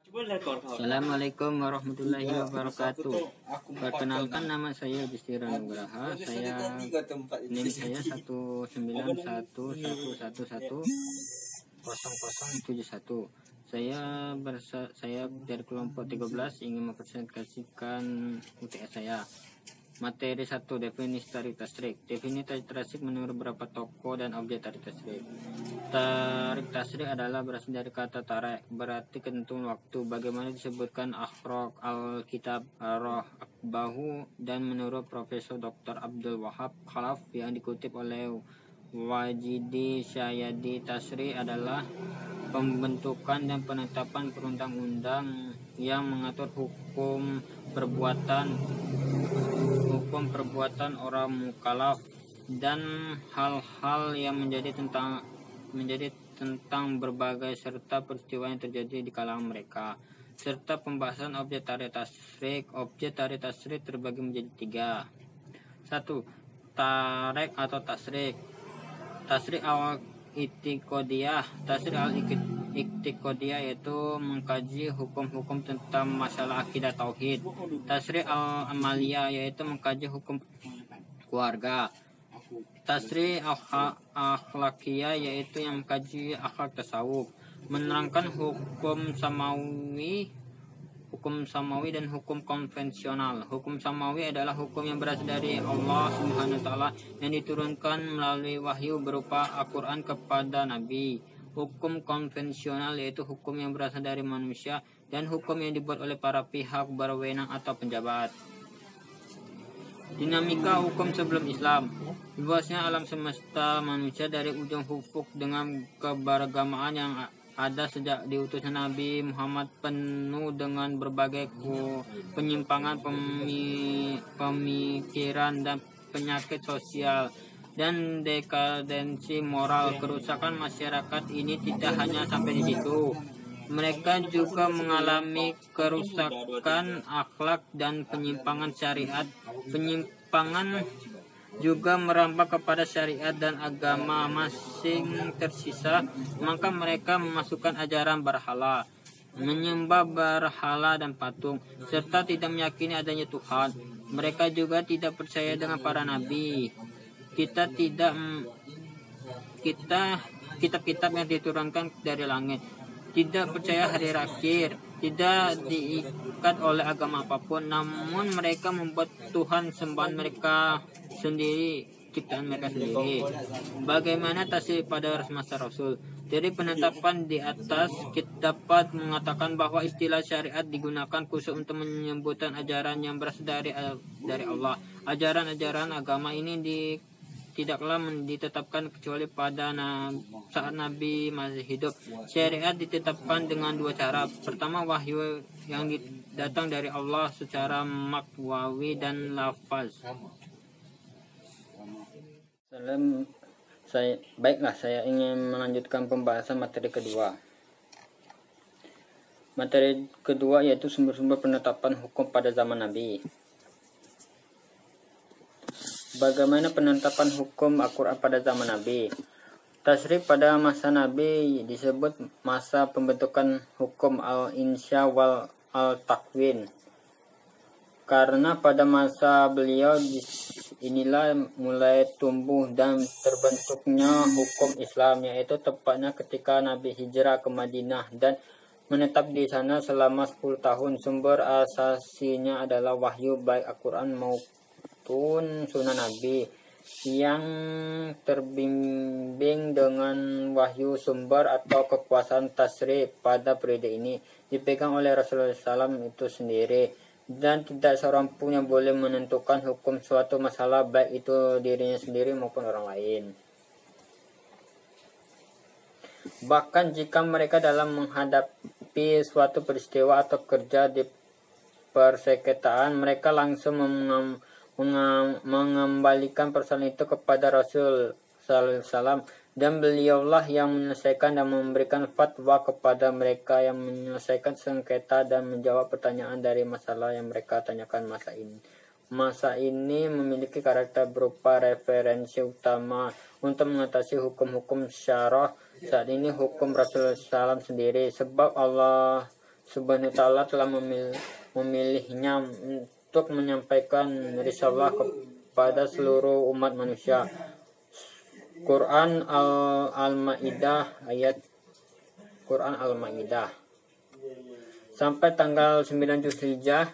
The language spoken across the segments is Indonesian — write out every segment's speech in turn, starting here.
Assalamualaikum warahmatullahi wabarakatuh. Perkenalkan, nama saya Justira Nugraha. NIM saya 19111110071. Saya dari kelompok 13 ingin mempresentasikan UTS saya. Materi 1, definisi tarik tasrik. Definisi tarik tasrik menurut beberapa tokoh dan objek tarik tasrik. Tarik tasrik adalah berasal dari kata tarik, berarti ketentuan waktu. Bagaimana disebutkan akhraq al-kitab roh akbahu, dan menurut Profesor Dr. Abdul Wahab Khalaf yang dikutip oleh Wajidi Syayadi, tasrik adalah pembentukan dan penetapan perundang-undang yang mengatur hukum perbuatan orang mukallaf dan hal-hal yang menjadi tentang berbagai serta peristiwa yang terjadi di kalangan mereka, serta pembahasan objek tarik tasrik. Objek tarik tasrik terbagi menjadi 3. 1. Tarik atau tasrik. Tasrik al-i'tiqadiyah. Tasrik al-i'tiqadiyah yaitu mengkaji hukum-hukum tentang masalah akidah tauhid. Tasrik al-amaliyah yaitu mengkaji hukum keluarga. Tasrik akhlakiyah yaitu yang mengkaji akhlak tasawuf, menerangkan hukum samawi dan hukum konvensional. Hukum samawi adalah hukum yang berasal dari Allah Subhanahu wa taala yang diturunkan melalui wahyu berupa Al-Qur'an kepada Nabi. Hukum konvensional yaitu hukum yang berasal dari manusia dan hukum yang dibuat oleh para pihak berwenang atau penjabat. Dinamika hukum sebelum Islam. Luasnya alam semesta manusia dari ujung ufuk dengan keberagamaan yang ada sejak diutusnya Nabi Muhammad penuh dengan berbagai penyimpangan pemikiran dan penyakit sosial dan dekadensi moral. Kerusakan masyarakat ini tidak hanya sampai di situ. Mereka juga mengalami kerusakan akhlak dan penyimpangan syariat. Penyimpangan juga merambat kepada syariat dan agama masing tersisa, maka mereka memasukkan ajaran berhala, menyembah berhala dan patung, serta tidak meyakini adanya Tuhan. Mereka juga tidak percaya dengan para nabi, kitab-kitab yang diturunkan dari langit, tidak percaya hari akhir, tidak diikat oleh agama apapun, namun mereka membuat Tuhan sembahan mereka sendiri, ciptaan mereka sendiri. Bagaimana tasik pada masa Rasul? Dari penetapan di atas, kita dapat mengatakan bahwa istilah syariat digunakan khusus untuk menyebutkan ajaran yang berasal dari Allah. Ajaran-ajaran agama ini tidaklah ditetapkan kecuali pada saat Nabi masih hidup. Syariat ditetapkan dengan 2 cara. Pertama, wahyu yang datang dari Allah secara makwawi dan lafaz. Saya ingin melanjutkan pembahasan materi kedua. Materi kedua yaitu sumber-sumber penetapan hukum pada zaman Nabi. Bagaimana penetapan hukum Al-Quran pada zaman Nabi? Tasrik pada masa Nabi disebut masa pembentukan hukum al-insya wal al-takwin. Karena pada masa beliau inilah mulai tumbuh dan terbentuknya hukum Islam, yaitu tepatnya ketika Nabi hijrah ke Madinah dan menetap di sana selama 10 tahun. Sumber asasinya adalah wahyu baik Al-Quran maupun sunnah Nabi yang terbimbing dengan wahyu. Sumber atau kekuasaan tasrik pada periode ini dipegang oleh Rasulullah SAW itu sendiri, dan tidak seorang pun yang boleh menentukan hukum suatu masalah, baik itu dirinya sendiri maupun orang lain. Bahkan jika mereka dalam menghadapi suatu peristiwa atau kerja di persengketaan, mereka langsung mengembalikan persoalan itu kepada Rasul SAW, dan beliaulah yang menyelesaikan dan memberikan fatwa kepada mereka yang menyelesaikan sengketa dan menjawab pertanyaan dari masalah yang mereka tanyakan. Masa ini memiliki karakter berupa referensi utama untuk mengatasi hukum-hukum syarah saat ini, hukum Rasulullah SAW sendiri, sebab Allah Subhanahu wa ta'ala telah memilihnya untuk menyampaikan risalah kepada seluruh umat manusia. Quran Al-Maidah ayat Quran Al-Maidah. Sampai tanggal 9 Zulhijjah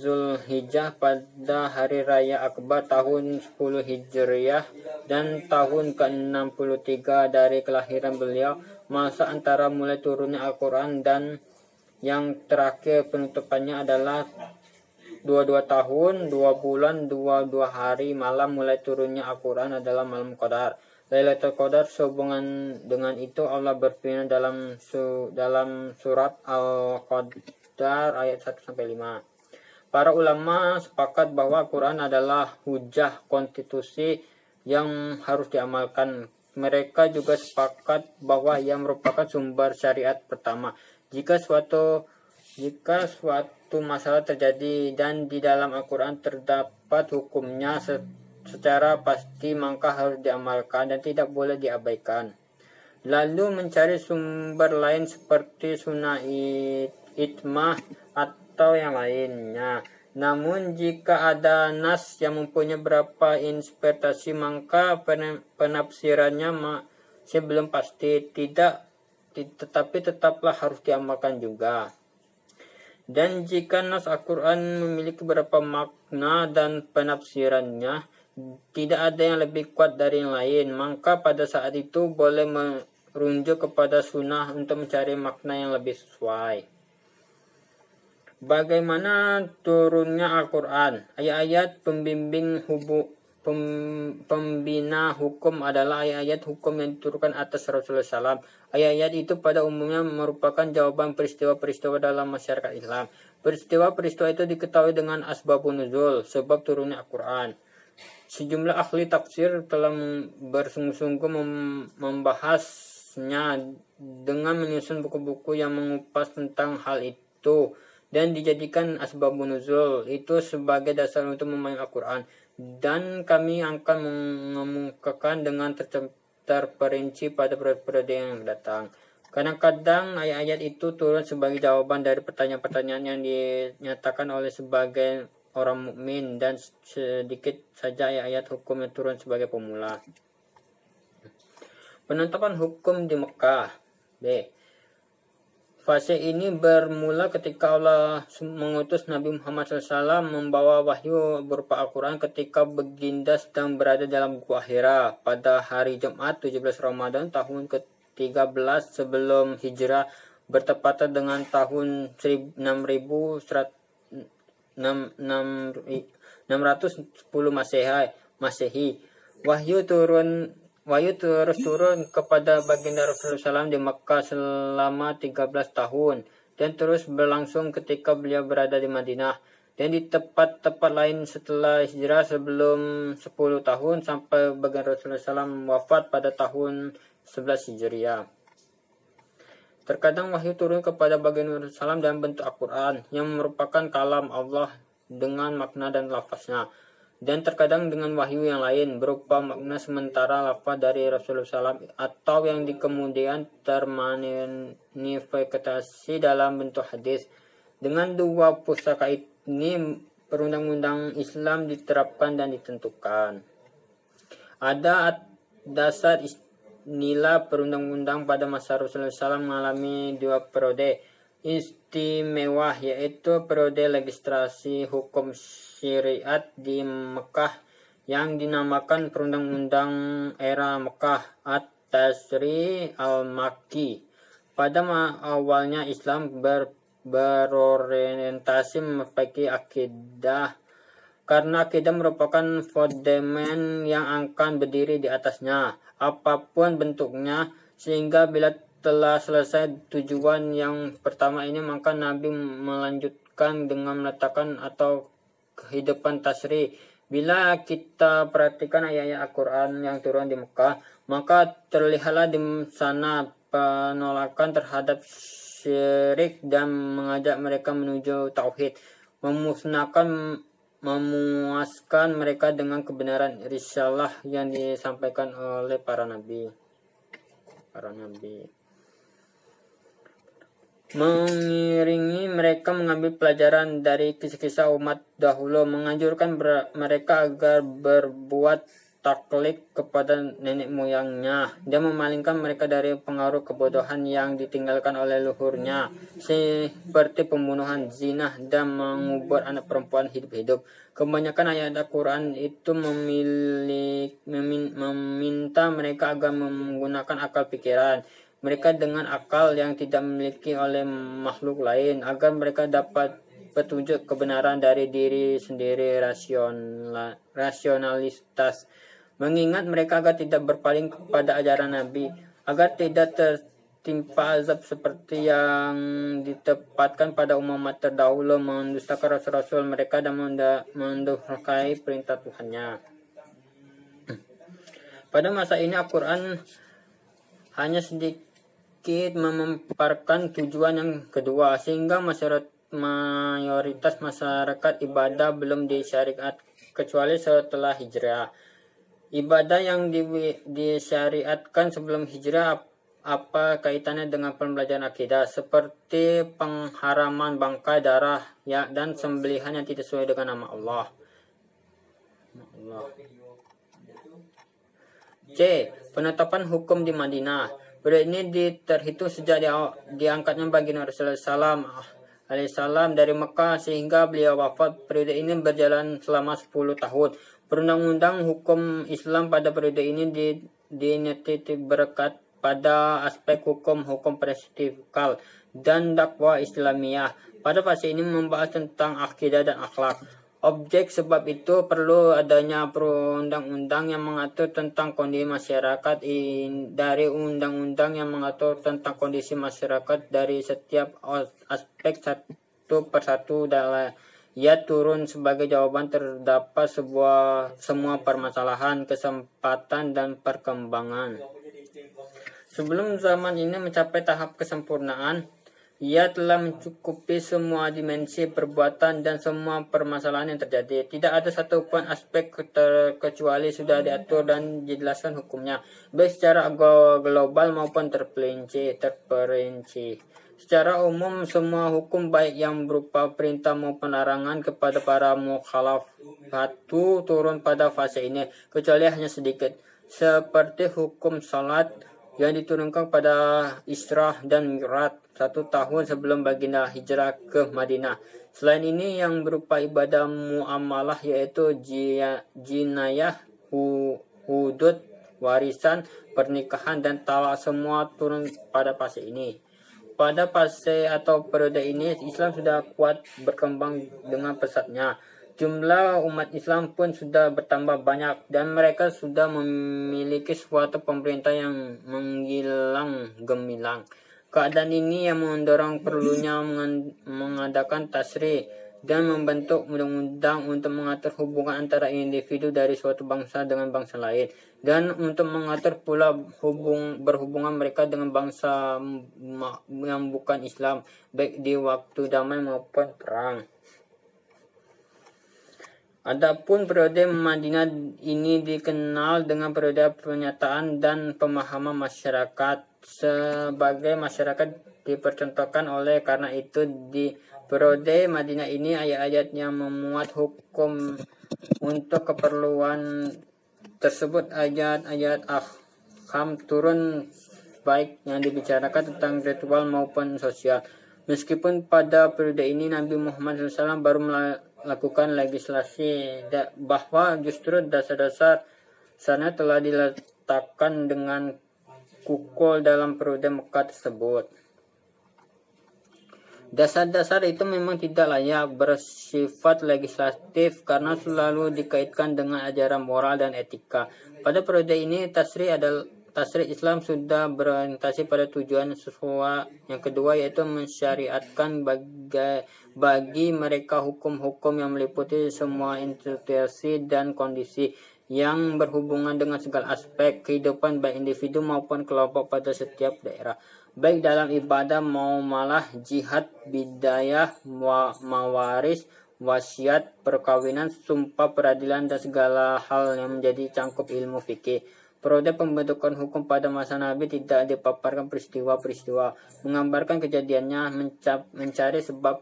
Zulhijjah pada hari raya Akbar tahun 10 Hijriah dan tahun ke-63 dari kelahiran beliau, masa antara mulai turunnya Al-Quran dan yang terakhir penutupannya adalah 22 tahun, 2 bulan, 22 hari. Malam mulai turunnya Al-Quran adalah malam Qadar, Lailatul Qadar. Sehubungan dengan itu Allah berfirman dalam surat Al-Qadar ayat 1-5. Para ulama sepakat bahwa Al-Quran adalah hujah konstitusi yang harus diamalkan. Mereka juga sepakat bahwa ia merupakan sumber syariat pertama. Jika suatu masalah terjadi dan di dalam Al-Quran terdapat hukumnya secara pasti, maka harus diamalkan dan tidak boleh diabaikan. Lalu mencari sumber lain seperti sunnah ijmah atau yang lainnya. Namun jika ada nas yang mempunyai beberapa interpretasi, maka penafsirannya masih belum pasti, tetapi tetaplah harus diamalkan juga. Dan jika nas Al-Quran memiliki beberapa makna dan penafsirannya tidak ada yang lebih kuat dari yang lain, maka pada saat itu boleh merujuk kepada sunnah untuk mencari makna yang lebih sesuai. Bagaimana turunnya Al-Quran? Ayat-ayat pembina hukum adalah ayat-ayat hukum yang diturunkan atas Rasulullah SAW. Ayat-ayat itu pada umumnya merupakan jawaban peristiwa-peristiwa dalam masyarakat Islam. Peristiwa-peristiwa itu diketahui dengan asbabun nuzul, sebab turunnya Al-Quran. Sejumlah ahli tafsir telah bersungguh-sungguh membahasnya dengan menyusun buku-buku yang mengupas tentang hal itu dan dijadikan asbabun nuzul itu sebagai dasar untuk memahami Al-Quran. Dan kami akan mengemukakan dengan terperinci pada periode yang datang. Kadang-kadang ayat-ayat itu turun sebagai jawaban dari pertanyaan-pertanyaan yang dinyatakan oleh sebagai orang mukmin, dan sedikit saja ayat-ayat hukum yang turun sebagai pemula. Penetapan hukum di Mekah. B. Fase ini bermula ketika Allah mengutus Nabi Muhammad SAW membawa wahyu berupa Al-Quran ketika baginda sedang berada dalam Gua Hira pada hari Jumat 17 Ramadan tahun ke-13 sebelum hijrah, bertepatan dengan tahun 610 Masehi. Wahyu terus turun kepada baginda Rasulullah SAW di Makkah selama 13 tahun dan terus berlangsung ketika beliau berada di Madinah, dan di tempat-tempat lain setelah hijrah sebelum 10 tahun sampai baginda Rasulullah SAW wafat pada tahun 11 Hijriah. Terkadang wahyu turun kepada baginda Rasulullah SAW dalam bentuk Al-Quran yang merupakan kalam Allah dengan makna dan lafaznya, dan terkadang dengan wahyu yang lain berupa makna sementara lafaz dari Rasulullah SAW atau yang kemudian termanifestasi dalam bentuk hadis. Dengan dua pusaka ini perundang-undang Islam diterapkan dan ditentukan. Ada dasar nilai perundang-undang pada masa Rasulullah SAW mengalami dua periode istimewa, yaitu periode legislasi hukum syariat di Mekah yang dinamakan perundang-undang era Mekah At-Tasri Al-Makki. Pada awalnya Islam berorientasi memperbaiki akidah, karena akidah merupakan fondamen yang akan berdiri di atasnya apapun bentuknya, sehingga bila telah selesai tujuan yang pertama ini, maka Nabi melanjutkan dengan meletakkan atau kehidupan tasri. Bila kita perhatikan ayat-ayat Al-Quran yang turun di Mekah, maka terlihatlah di sana penolakan terhadap syirik dan mengajak mereka menuju tauhid, memuaskan mereka dengan kebenaran risalah yang disampaikan oleh para nabi. mengiringi mereka mengambil pelajaran dari kisah-kisah umat dahulu, menganjurkan mereka agar berbuat taklid kepada nenek moyangnya, dan memalingkan mereka dari pengaruh kebodohan yang ditinggalkan oleh leluhurnya, seperti pembunuhan, zina, dan mengubur anak perempuan hidup-hidup. Kebanyakan ayat Al-Quran itu meminta mereka agar menggunakan akal pikiran mereka dengan akal yang tidak dimiliki oleh makhluk lain, agar mereka dapat petunjuk kebenaran dari diri sendiri, rasionalitas. Mengingat mereka agar tidak berpaling kepada ajaran Nabi, agar tidak tertimpa azab seperti yang ditempatkan pada umat terdahulu, mendustakan rasul-rasul mereka dan mendurhakai perintah Tuhannya. Pada masa ini Al-Quran hanya sedikit memaparkan tujuan yang kedua, sehingga mayoritas masyarakat ibadah belum disyariat kecuali setelah hijrah. Ibadah yang disyariatkan sebelum hijrah apa kaitannya dengan pembelajaran akidah, seperti pengharaman bangkai, darah, dan sembelihan yang tidak sesuai dengan nama Allah. C. Penetapan hukum di Madinah. Periode ini terhitung sejak diangkatnya baginda Rasulullah SAW dari Mekah sehingga beliau wafat. Periode ini berjalan selama 10 tahun. Perundang-undang hukum Islam pada periode ini dinitik berkat pada aspek hukum preskripsikal dan dakwah Islamiyah. Pada fase ini membahas tentang akidah dan akhlak. Objek sebab itu perlu adanya perundang-undang yang mengatur tentang kondisi masyarakat dari undang-undang yang mengatur tentang kondisi masyarakat dari setiap aspek satu persatu dalam ia turun sebagai jawaban terdapat semua permasalahan, kesempatan dan perkembangan. Sebelum zaman ini mencapai tahap kesempurnaan, ia telah mencukupi semua dimensi perbuatan dan semua permasalahan yang terjadi. Tidak ada satupun aspek kecuali sudah diatur dan dijelaskan hukumnya, baik secara global maupun terperinci. Secara umum, semua hukum baik yang berupa perintah maupun larangan kepada para mukhalafatu turun pada fase ini, kecuali hanya sedikit, seperti hukum salat yang diturunkan pada Isra dan Mi'raj 1 tahun sebelum baginda hijrah ke Madinah. Selain ini yang berupa ibadah muamalah yaitu jinayah, hudud, warisan, pernikahan dan talak semua turun pada fase ini. Pada fase atau periode ini Islam sudah kuat berkembang dengan pesatnya. Jumlah umat Islam pun sudah bertambah banyak dan mereka sudah memiliki suatu pemerintah yang menggilang gemilang. Keadaan ini yang mendorong perlunya mengadakan tasri dan membentuk undang-undang untuk mengatur hubungan antara individu dari suatu bangsa dengan bangsa lain, dan untuk mengatur pula berhubungan mereka dengan bangsa yang bukan Islam, baik di waktu damai maupun perang. Adapun periode Madinah ini dikenal dengan periode pernyataan dan pemahaman masyarakat sebagai masyarakat dipercontohkan oleh karena itu di periode Madinah ini ayat-ayat yang memuat hukum untuk keperluan tersebut, ayat-ayat ahkam turun baik yang dibicarakan tentang ritual maupun sosial. Meskipun pada periode ini Nabi Muhammad SAW baru melakukan legislasi bahwa justru dasar-dasar sana telah diletakkan dengan kukul dalam periode Mekah tersebut. Dasar-dasar itu memang tidak layak bersifat legislatif karena selalu dikaitkan dengan ajaran moral dan etika. Pada periode ini tasri Islam sudah berorientasi pada tujuan sesuai yang kedua, yaitu mensyariatkan bagi mereka hukum-hukum yang meliputi semua institusi dan kondisi yang berhubungan dengan segala aspek kehidupan baik individu maupun kelompok pada setiap daerah, baik dalam ibadah, muamalah, jihad, bidayah, mawaris, wasiat, perkawinan, sumpah, peradilan, dan segala hal yang menjadi cangkup ilmu fikih. Periode pembentukan hukum pada masa Nabi tidak dipaparkan peristiwa-peristiwa, menggambarkan kejadiannya, mencari sebab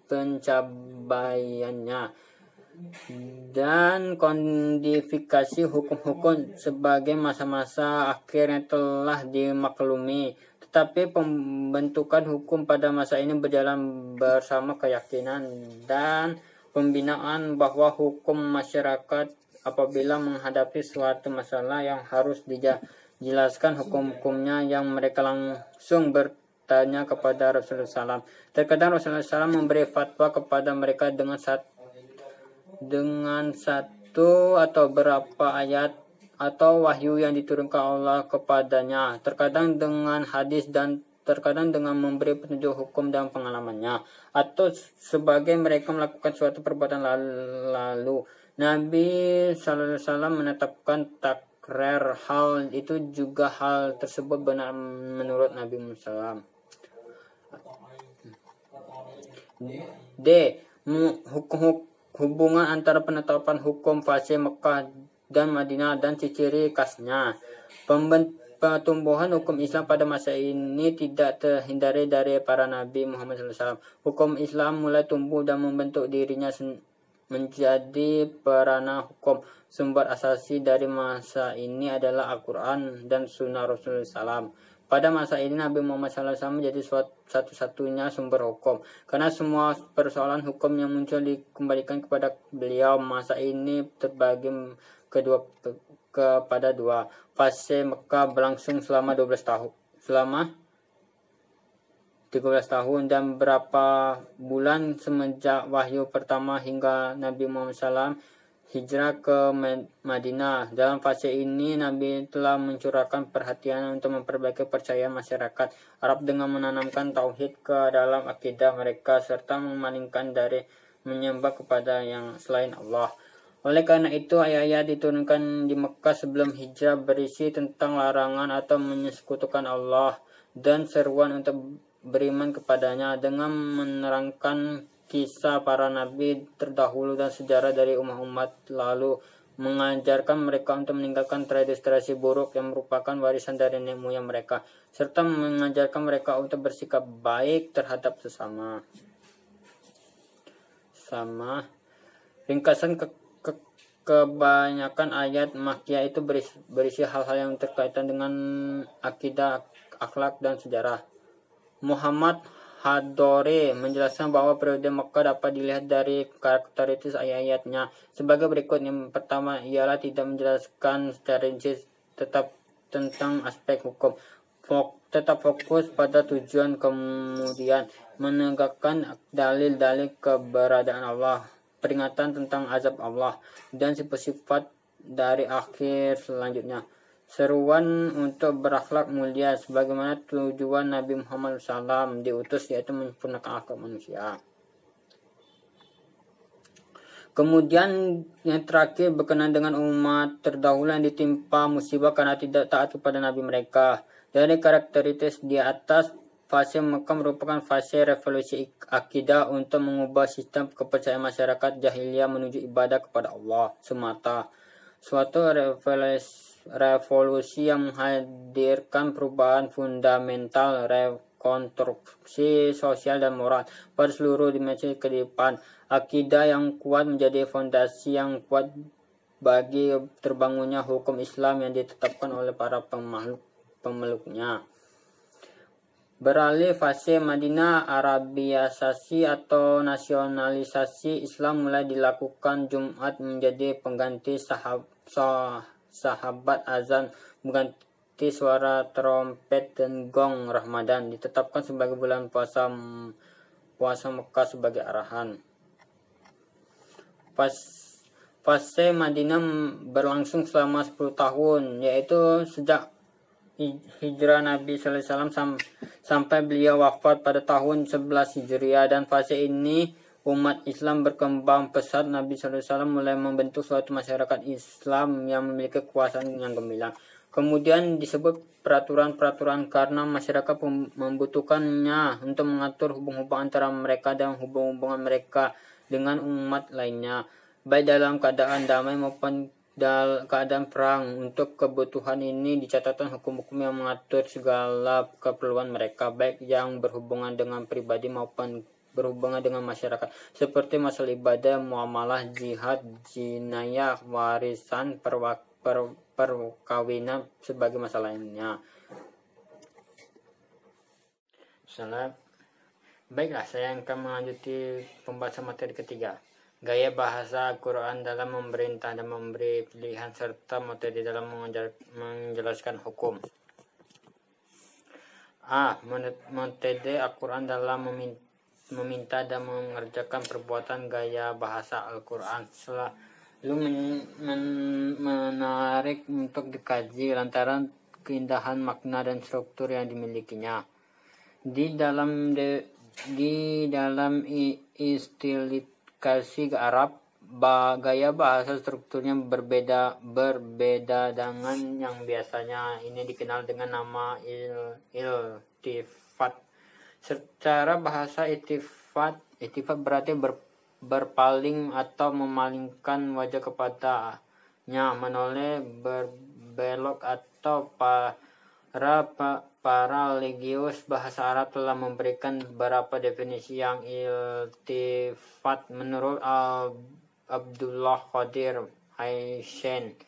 pencapaiannya, dan kodifikasi hukum-hukum sebagai masa-masa akhirnya telah dimaklumi. Tetapi pembentukan hukum pada masa ini berjalan bersama keyakinan dan pembinaan bahwa hukum masyarakat apabila menghadapi suatu masalah yang harus dijelaskan hukum-hukumnya, yang mereka langsung bertanya kepada Rasulullah SAW. Terkadang Rasulullah SAW memberi fatwa kepada mereka dengan satu atau berapa ayat atau wahyu yang diturunkan Allah kepadanya, terkadang dengan hadis dan terkadang dengan memberi petunjuk hukum dan pengalamannya, atau sebagai mereka melakukan suatu perbuatan lalu. Nabi SAW menetapkan takrir hal itu juga hal tersebut benar menurut Nabi Muhammad SAW. D. Hubungan antara penetapan hukum fase Mekah dan Madinah dan ciri khasnya. Pertumbuhan hukum Islam pada masa ini tidak terhindari dari para Nabi Muhammad SAW. Hukum Islam mulai tumbuh dan membentuk dirinya menjadi perana hukum. Sumber asasi dari masa ini adalah Al-Quran dan Sunnah Rasulullah SAW. Pada masa ini Nabi Muhammad SAW menjadi satu-satunya sumber hukum, karena semua persoalan hukum yang muncul dikembalikan kepada beliau. Masa ini terbagi kepada dua. Fase Mekah berlangsung selama 13 tahun dan berapa bulan semenjak wahyu pertama hingga Nabi Muhammad SAW hijrah ke Madinah. Dalam fase ini Nabi telah mencurahkan perhatian untuk memperbaiki percaya masyarakat Arab dengan menanamkan tauhid ke dalam akidah mereka serta memalingkan dari menyembah kepada yang selain Allah. Oleh karena itu ayat-ayat diturunkan di Mekah sebelum hijrah berisi tentang larangan atau menyekutukan Allah dan seruan untuk beriman kepadanya, dengan menerangkan kisah para nabi terdahulu dan sejarah dari umat-umat lalu, mengajarkan mereka untuk meninggalkan tradisi-tradisi buruk yang merupakan warisan dari nenek moyang mereka, serta mengajarkan mereka untuk bersikap baik terhadap sesama. Ringkasan kebanyakan ayat Makkiyah itu berisi hal-hal yang berkaitan dengan akidah, akhlak, dan sejarah. Muhammad Hadori menjelaskan bahwa periode Mekah dapat dilihat dari karakteristik ayat-ayatnya sebagai berikut. Yang pertama ialah tidak menjelaskan secara rinci tetap tentang aspek hukum, tetap fokus pada tujuan, kemudian menegakkan dalil-dalil keberadaan Allah, peringatan tentang azab Allah, dan sifat-sifat dari akhir selanjutnya. Seruan untuk berakhlak mulia sebagaimana tujuan Nabi Muhammad SAW diutus, yaitu menyempurnakan akhlak manusia. Kemudian yang terakhir berkenaan dengan umat terdahulu yang ditimpa musibah karena tidak taat kepada Nabi mereka. Dari karakteristik di atas, fase Mekah merupakan fase revolusi akidah untuk mengubah sistem kepercayaan masyarakat jahiliyah menuju ibadah kepada Allah semata. Suatu revolusi yang menghadirkan perubahan fundamental, rekonstruksi sosial dan moral pada seluruh dimensi kehidupan. Akidah yang kuat menjadi fondasi yang kuat bagi terbangunnya hukum Islam yang ditetapkan oleh para pemeluknya. Beralih fase Madinah, Arabiasasi atau nasionalisasi Islam mulai dilakukan. Jumat menjadi pengganti sahabat azan, mengganti suara trompet dan gong. Ramadan ditetapkan sebagai bulan puasa Mekah sebagai arahan. Fase Madinah berlangsung selama 10 tahun, yaitu sejak hijrah Nabi SAW sampai beliau wafat pada tahun 11 Hijriah. Dan fase ini umat Islam berkembang pesat. Nabi SAW mulai membentuk suatu masyarakat Islam yang memiliki kekuasaan yang gemilang. Kemudian disebut peraturan-peraturan karena masyarakat membutuhkannya untuk mengatur hubungan antara mereka dan hubungan mereka dengan umat lainnya, baik dalam keadaan damai maupun keadaan perang. Untuk kebutuhan ini dicatatkan hukum-hukum yang mengatur segala keperluan mereka, baik yang berhubungan dengan pribadi maupun berhubungan dengan masyarakat, seperti masalah ibadah, muamalah, jihad, jinayah, warisan, perkawinan, sebagai masalah lainnya. Baiklah, saya akan melanjuti pembahasan materi ketiga. Gaya bahasa Al-Quran dalam memerintah dan memberi pilihan serta materi dalam menjelaskan hukum. Metode Al-Quran dalam meminta dan mengerjakan perbuatan. Gaya bahasa Al-Quran selalu menarik untuk dikaji lantaran keindahan makna dan struktur yang dimilikinya. Di dalam istilah Arab, gaya bahasa strukturnya berbeda dengan yang biasanya ini dikenal dengan nama iltifat. Secara bahasa iltifat berarti berpaling atau memalingkan wajah kepadanya, menoleh, berbelok atau para religius bahasa Arab telah memberikan beberapa definisi yang iltifat menurut Abdullah Qadir Haishen.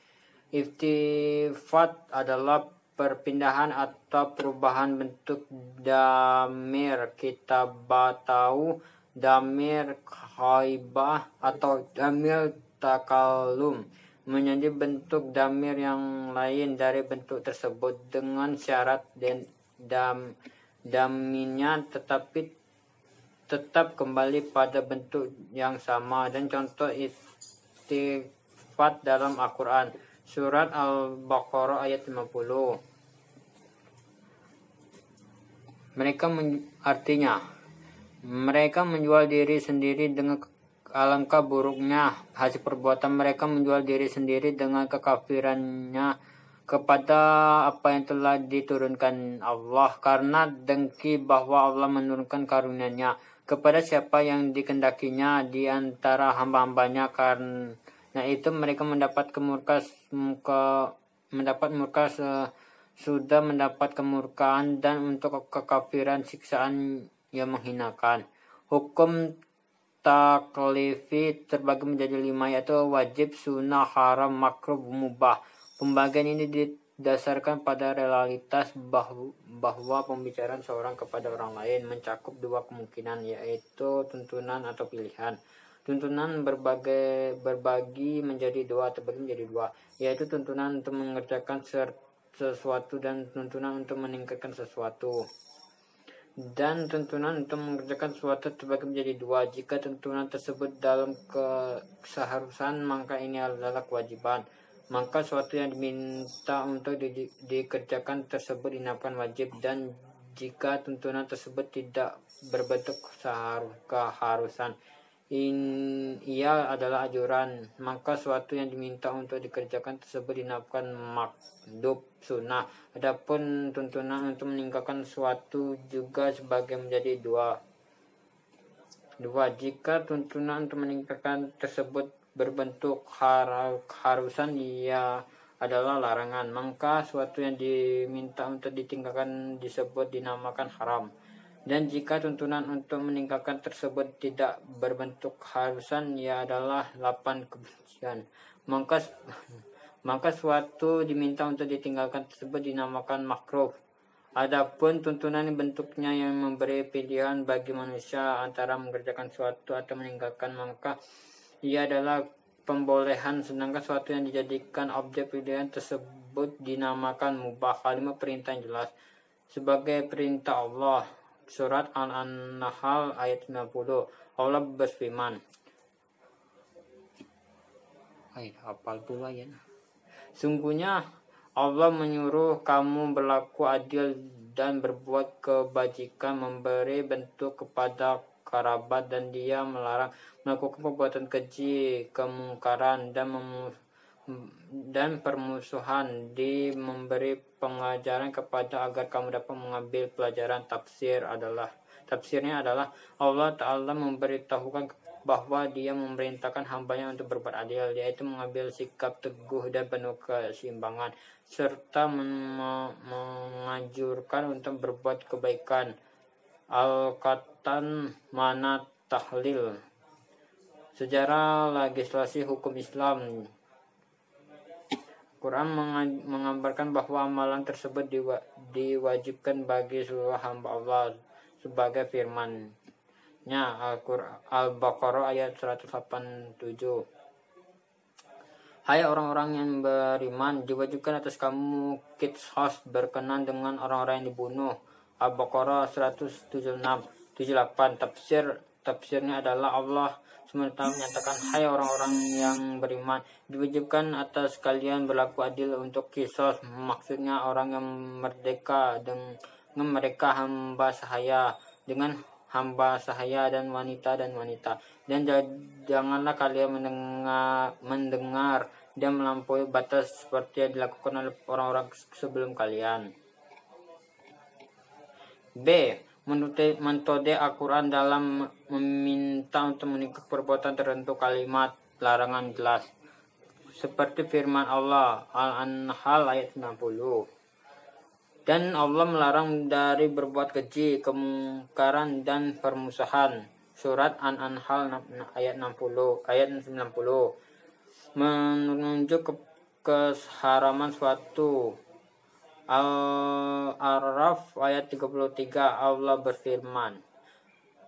Iltifat adalah perpindahan atau perubahan bentuk damir kitabatau, damir khaibah atau damir takalum menjadi bentuk damir yang lain dari bentuk tersebut dengan syarat damirnya tetap kembali pada bentuk yang sama. Dan contoh iltifat dalam Al-Quran, surat Al-Baqarah ayat 50. Mereka menjual diri sendiri dengan alangkah buruknya hasil perbuatan mereka menjual diri sendiri dengan kekafirannya kepada apa yang telah diturunkan Allah, karena dengki bahwa Allah menurunkan karunia-Nya kepada siapa yang dikendakinya di antara hamba-hambanya. Karena itu mereka mendapat murka sudah mendapat kemurkaan, dan untuk kekafiran siksaan yang menghinakan. Hukum taklifi terbagi menjadi 5, yaitu wajib, sunnah, haram, makruh, mubah. Pembagian ini didasarkan pada realitas bahwa pembicaraan seorang kepada orang lain mencakup 2 kemungkinan, yaitu tuntunan atau pilihan. Tuntunan terbagi menjadi 2, yaitu tuntunan untuk mengerjakan sesuatu dan tuntunan untuk meningkatkan sesuatu. Dan tuntunan untuk mengerjakan sesuatu terbagi menjadi 2. Jika tuntunan tersebut dalam keseharusan, maka ini adalah kewajiban. Maka sesuatu yang diminta untuk dikerjakan tersebut dinamakan wajib. Dan jika tuntunan tersebut tidak berbentuk keharusan, ia adalah ajuran, maka sesuatu yang diminta untuk dikerjakan tersebut dinamakan makdub, sunnah. Adapun tuntunan untuk meninggalkan sesuatu juga sebagai menjadi 2. Jika tuntunan untuk meninggalkan tersebut berbentuk keharusan, ia adalah larangan, maka sesuatu yang diminta untuk ditinggalkan disebut dinamakan haram. Dan jika tuntunan untuk meninggalkan tersebut tidak berbentuk keharusan, ia adalah 8 kebencian. Maka suatu diminta untuk ditinggalkan tersebut dinamakan makruh. Adapun tuntunan bentuknya yang memberi pilihan bagi manusia antara mengerjakan suatu atau meninggalkan, maka ia adalah pembolehan. Sedangkan suatu yang dijadikan objek pilihan tersebut dinamakan mubah. Kalimat perintah yang jelas sebagai perintah Allah. Surat Al-Nahl ayat 90. Allah berfirman, hafal pula ya. Sungguhnya Allah menyuruh kamu berlaku adil dan berbuat kebajikan, memberi bentuk kepada kerabat, dan Dia melarang melakukan perbuatan keji, kemungkaran, dan permusuhan. Di memberi pengajaran kepada agar kamu dapat mengambil pelajaran. Tafsirnya adalah Allah Ta'ala memberitahukan bahwa Dia memerintahkan hambanya untuk berbuat adil, yaitu mengambil sikap teguh dan penuh keseimbangan, serta menganjurkan untuk berbuat kebaikan. Al-Qatan Mana Tahlil. Sejarah legislasi hukum Islam. Quran mengabarkan bahwa amalan tersebut diwajibkan bagi seluruh hamba Allah sebagai firman-Nya Al-Baqarah ayat 187. Hai orang-orang yang beriman, diwajibkan atas kamu qisas berkenan dengan orang-orang yang dibunuh. Al-Baqarah 178. Tafsirnya adalah Allah SWT menyatakan, hai orang-orang yang beriman, diwajibkan atas kalian berlaku adil untuk qisas. Maksudnya orang yang merdeka dengan mereka hamba sahaya dengan hamba sahaya dan wanita. Dan janganlah kalian mendengar dan melampaui batas seperti yang dilakukan oleh orang-orang sebelum kalian. B. Metode Al-Quran dalam meminta untuk meningkat perbuatan tertentu, kalimat larangan jelas. Seperti firman Allah Al-Anhal ayat 90. Dan Allah melarang dari berbuat keji, kemungkaran dan permusuhan. Surat An-Anhal ayat 90. Menunjuk keharaman suatu. Al-A'raf ayat 33, Allah berfirman,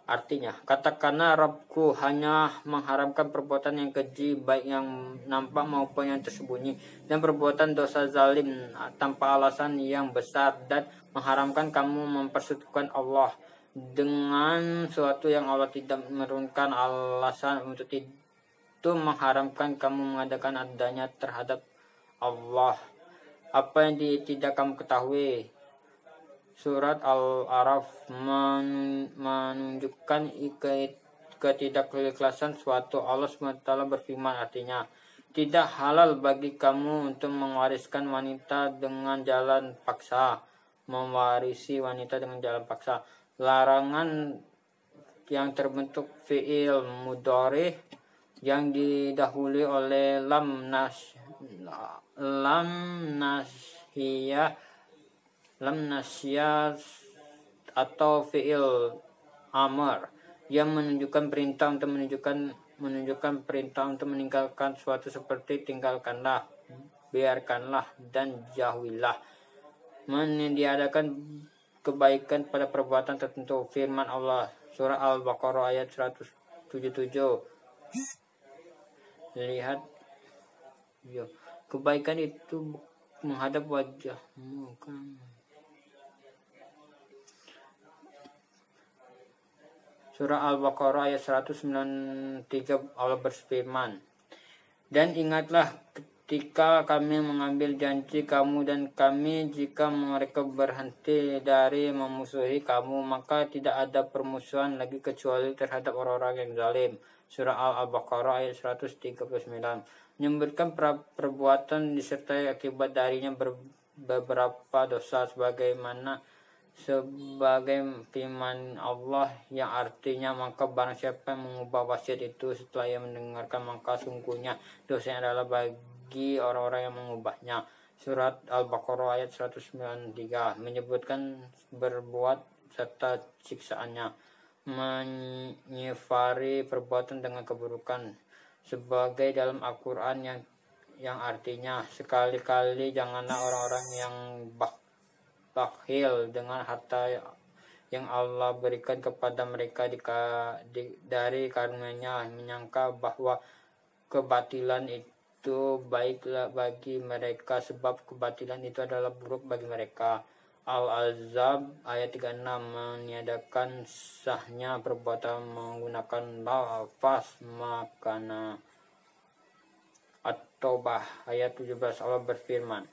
artinya, katakanlah Rabbku hanya mengharamkan perbuatan yang keji, baik yang nampak maupun yang tersembunyi, dan perbuatan dosa zalim tanpa alasan yang besar, dan mengharamkan kamu mempersekutukan Allah dengan sesuatu yang Allah tidak menurunkan alasan untuk itu, mengharamkan kamu mengadakan adanya terhadap Allah apa yang tidak kamu ketahui. Surat Al-A'raf menunjukkan ketidakikhlasan suatu. Allah SWT berfirman, artinya, tidak halal bagi kamu untuk mewariskan wanita dengan jalan paksa. Mewarisi wanita dengan jalan paksa. Larangan yang terbentuk fi'il mudhari yang didahului oleh lam nasyiyah atau fi'il amr yang menunjukkan perintah untuk menunjukkan perintah untuk meninggalkan suatu, seperti tinggalkanlah, biarkanlah, dan jauhilah. Meniadakan kebaikan pada perbuatan tertentu. Firman Allah surah Al-Baqarah ayat 177. Lihat, kebaikan itu menghadap wajahmu kan. Surah Al-Baqarah ayat 193, Allah berfirman, dan ingatlah ketika kami mengambil janji kamu dan kami, jika mereka berhenti dari memusuhi kamu, maka tidak ada permusuhan lagi kecuali terhadap orang-orang yang zalim. Surah Al-Baqarah ayat 139. Menyebutkan perbuatan disertai akibat darinya beberapa dosa, sebagai firman Allah yang artinya, maka barang siapa yang mengubah wasiat itu setelah ia mendengarkan, maka sungguhnya dosanya adalah bagi orang-orang yang mengubahnya. Surat Al-Baqarah ayat 193 menyebutkan berbuat serta siksaannya, menyifari perbuatan dengan keburukan, sebagai dalam Al-Quran yang artinya, sekali-kali janganlah orang-orang yang bakhil dengan harta yang Allah berikan kepada mereka dari karunia-Nya, menyangka bahwa kebatilan itu baiklah bagi mereka, sebab kebatilan itu adalah buruk bagi mereka. Al-Ahzab ayat 36 meniadakan sahnya perbuatan menggunakan lafaz makana. At-Taubah ayat 17, Allah berfirman,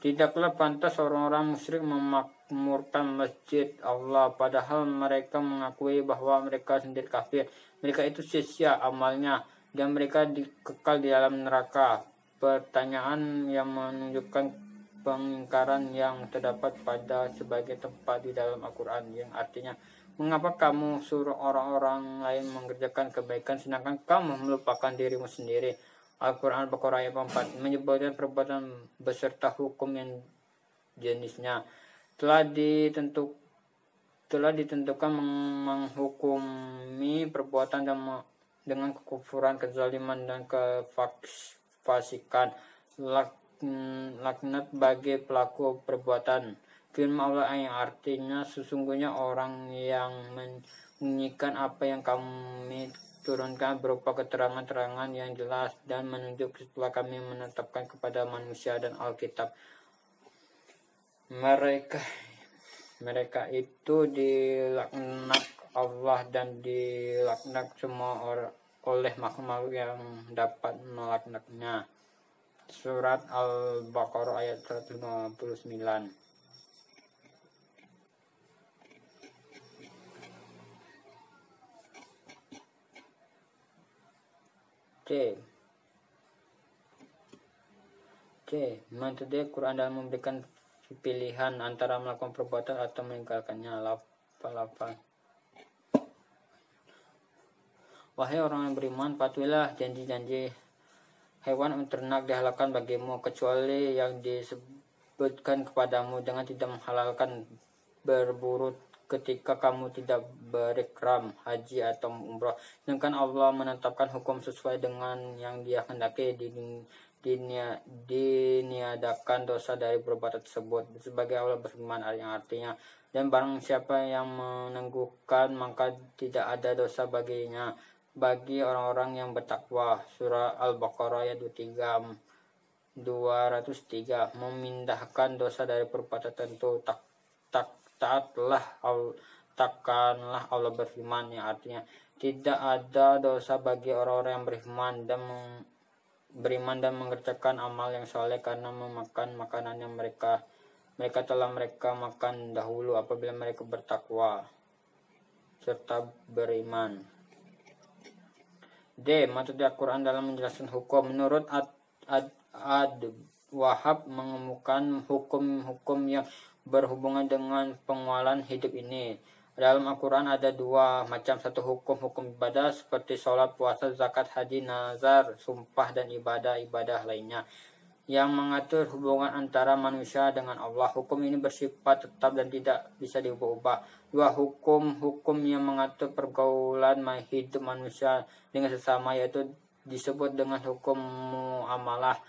tidaklah pantas orang-orang musyrik memakmurkan masjid Allah, padahal mereka mengakui bahwa mereka sendiri kafir. Mereka itu sia-sia amalnya dan mereka dikekal di dalam neraka. Pertanyaan yang menunjukkan pengingkaran yang terdapat pada sebagai tempat di dalam Al-Quran yang artinya, Mengapa kamu suruh orang-orang lain mengerjakan kebaikan sedangkan kamu melupakan dirimu sendiri? Al-Quran Al-Baqarah ayat 4 menyebutkan perbuatan beserta hukum yang jenisnya telah ditentukan menghukumi perbuatan dengan kekufuran, kezaliman, dan kefasikan, laknat bagi pelaku perbuatan. Firman Allah yang artinya sesungguhnya orang yang menyembunyikan apa yang kami turunkan berupa keterangan-terangan yang jelas dan menunjuk setelah kami menetapkan kepada manusia dan Alkitab. Mereka itu dilaknat Allah dan dilaknat semua oleh makhluk yang dapat melaknatnya. Surat Al-Baqarah ayat 159. C. Metode Quran dalam memberikan pilihan antara melakukan perbuatan atau meninggalkannya. Lafal. Wahai orang yang beriman, patuhilah janji-janji hewan ternak dihalalkan bagimu kecuali yang disebutkan kepadamu dengan tidak menghalalkan berburu ketika kamu tidak berikram haji atau umrah. Sedangkan Allah menetapkan hukum sesuai dengan yang Dia hendaki, diniadakan dosa dari perbuatan tersebut. Sebagai Allah berfirman yang artinya, dan barang siapa yang menangguhkan maka tidak ada dosa baginya bagi orang-orang yang bertakwa. Surah Al-Baqarah ayat 203. Memindahkan dosa dari perbuatan tentu takkanlah Allah berfirman yang artinya tidak ada dosa bagi orang-orang yang beriman dan mengerjakan amal yang soleh karena memakan makanan yang mereka telah makan dahulu apabila mereka bertakwa serta beriman. D. Metode Al-Quran dalam menjelaskan hukum. Menurut Ad-Wahhab mengemukakan hukum-hukum yang berhubungan dengan pengenalan hidup ini. Dalam Al-Quran ada dua macam, satu hukum ibadah seperti sholat, puasa, zakat, haji, nazar, sumpah, dan ibadah-ibadah lainnya yang mengatur hubungan antara manusia dengan Allah. Hukum ini bersifat tetap dan tidak bisa diubah-ubah. Dua hukum yang mengatur pergaulan hidup manusia dengan sesama yaitu disebut dengan hukum muamalah.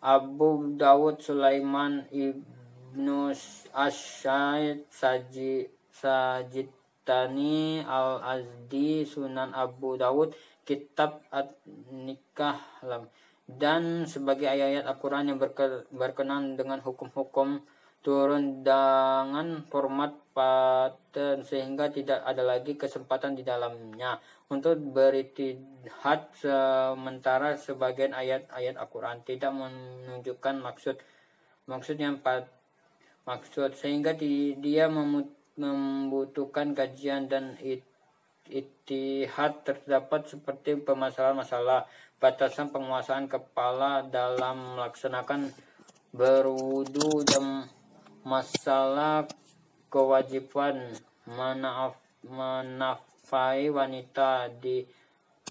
Abu Dawud Sulaiman Ibnu Asy'ad Sajistani Al-Azdi Sunan Abu Dawud Kitab An-Nikah dan sebagai ayat-ayat Al-Quran yang berkenan dengan hukum-hukum turun dengan format pattern sehingga tidak ada lagi kesempatan di dalamnya untuk berijtihad, sementara sebagian ayat-ayat Al-Quran tidak menunjukkan maksud sehingga dia membutuhkan kajian dan ijtihad. Terdapat seperti masalah batasan penguasaan kepala dalam melaksanakan berwudu dan masalah kewajiban menafkahi wanita di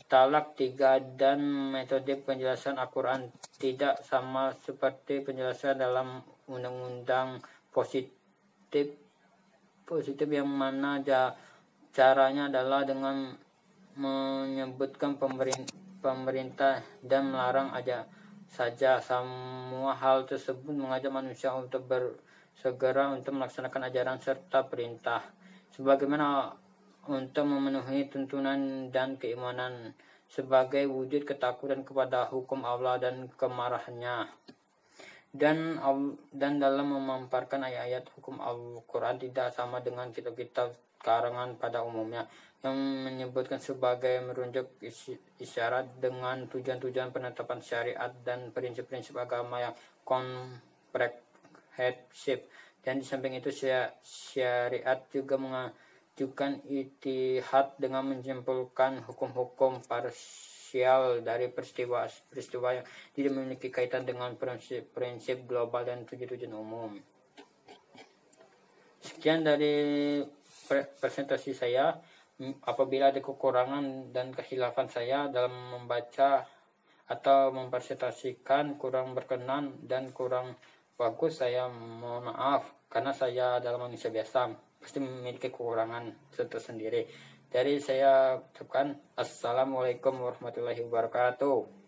talak 3 dan metode penjelasan Al-Quran tidak sama seperti penjelasan dalam undang-undang positif yang mana caranya adalah dengan menyebutkan pemerintah dan melarang aja saja. Semua hal tersebut mengajak manusia untuk bersegera untuk melaksanakan ajaran serta perintah sebagaimana untuk memenuhi tuntunan dan keimanan sebagai wujud ketakutan kepada hukum Allah dan kemarahannya. Dan dalam memaparkan ayat-ayat hukum Al-Quran tidak sama dengan kitab-kitab karangan pada umumnya yang menyebutkan sebagai merujuk isyarat dengan tujuan-tujuan penetapan syariat dan prinsip-prinsip agama yang komprehensif. Dan di samping itu syariat juga mengajukan ijtihad dengan menyimpulkan hukum-hukum parsial dari peristiwa yang tidak memiliki kaitan dengan prinsip global dan tujuan umum. Sekian dari presentasi saya. Apabila ada kekurangan dan kehilafan saya dalam membaca atau mempresentasikan kurang berkenan dan kurang bagus, saya mohon maaf, karena saya dalam manusia biasa pasti memiliki kekurangan tersendiri. Jadi saya ucapkan assalamualaikum warahmatullahi wabarakatuh.